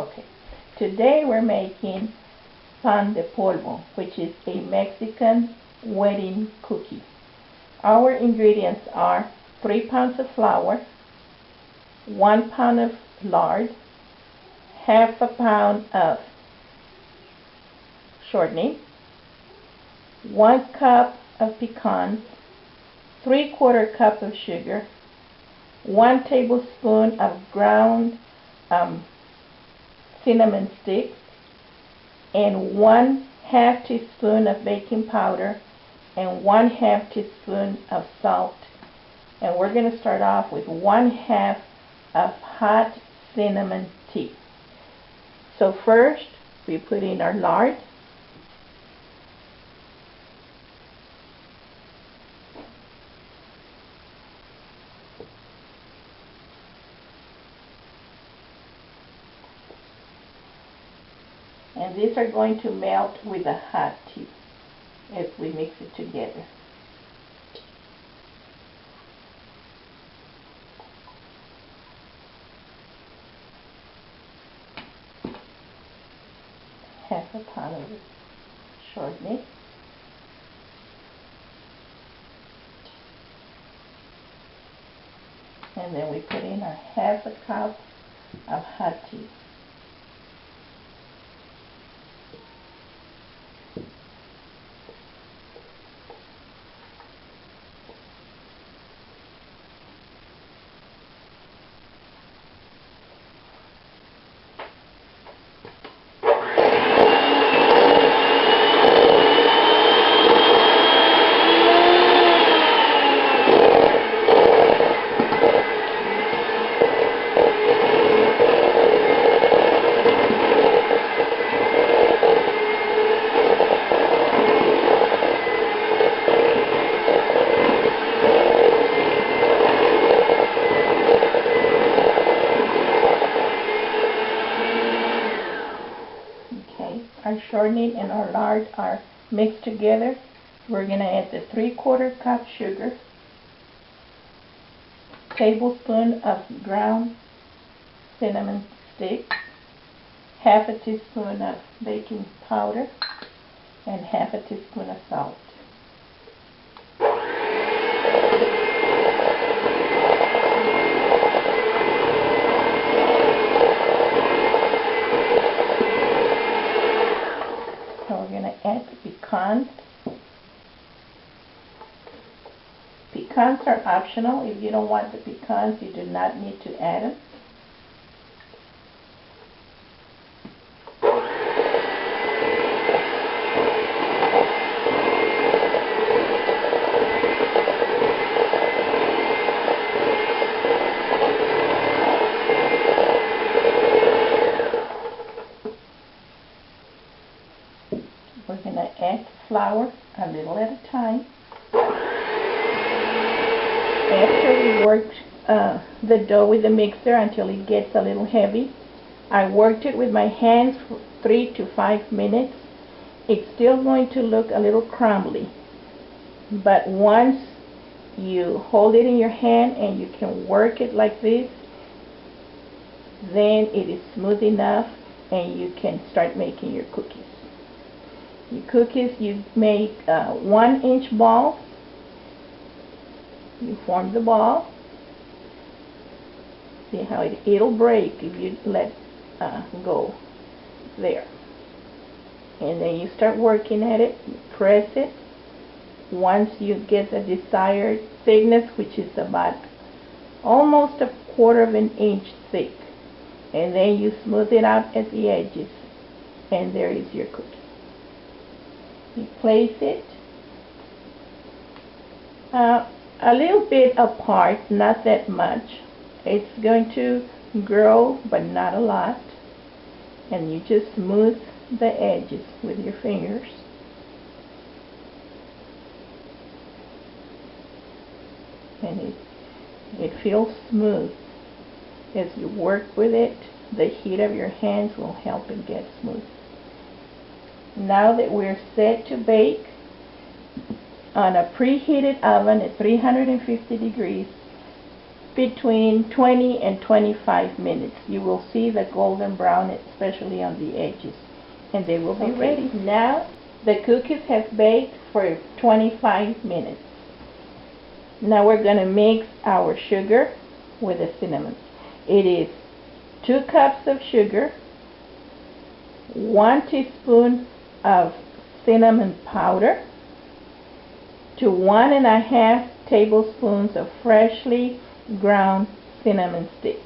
Okay, today we're making pan de polvo, which is a Mexican wedding cookie. Our ingredients are 3 pounds of flour, 1 pound of lard, half a pound of shortening, 1 cup of pecans, 3/4 cup of sugar, 1 tablespoon of ground cinnamon sticks, and 1/2 teaspoon of baking powder, and 1/2 teaspoon of salt. And we're going to start off with 1/2 of hot cinnamon tea. So first we put in our lard. And these are going to melt with the hot tea as we mix it together. Half a pound of shortening. And then we put in our half a cup of hot tea. Our shortening and our lard are mixed together. We're going to add the 3/4 cup sugar, tablespoon of ground cinnamon sticks, half a teaspoon of baking powder, and half a teaspoon of salt. We're going to add the pecans. Pecans are optional. If you don't want the pecans, you do not need to add them. We're going to add flour a little at a time. After we worked the dough with the mixer until it gets a little heavy, I worked it with my hands for 3 to 5 minutes. It's still going to look a little crumbly, but once you hold it in your hand and you can work it like this, then it is smooth enough and you can start making your cookies. Your cookies, you make 1-inch balls. You form the ball. See how it'll break if you let go there. And then you start working at it. You press it. Once you get the desired thickness, which is about almost 1/4 of an inch thick, and then you smooth it out at the edges, and there is your cookie. You place it a little bit apart, not that much. It's going to grow, but not a lot. And you just smooth the edges with your fingers. And it feels smooth. As you work with it, the heat of your hands will help it get smooth. Now that we're set to bake on a preheated oven at 350 degrees, between 20 and 25 minutes. You will see the golden brown, especially on the edges, and they will be ready. Now the cookies have baked for 25 minutes. Now we're going to mix our sugar with the cinnamon. It is 2 cups of sugar, 1 teaspoon of cinnamon powder, to 1.5 tablespoons of freshly ground cinnamon sticks.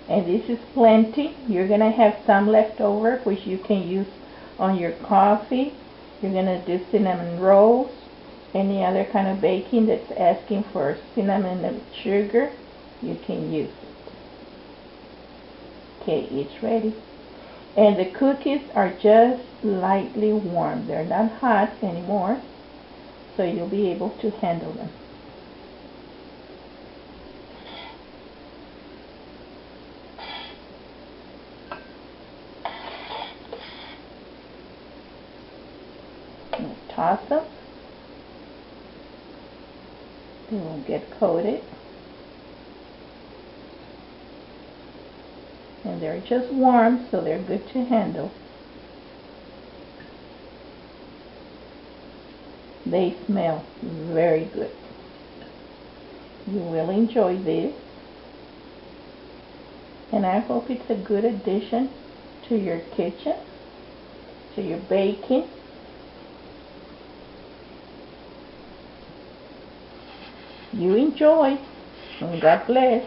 And this is plenty. You're going to have some left over, which you can use on your coffee. You're going to do cinnamon rolls, any other kind of baking that's asking for cinnamon and sugar, you can use it. Okay, it's ready. And the cookies are just lightly warm. They're not hot anymore, so you'll be able to handle them. Toss them. They will get coated. And they're just warm, so they're good to handle. They smell very good. You will enjoy this. And I hope it's a good addition to your kitchen, to your baking. You enjoy, and God bless.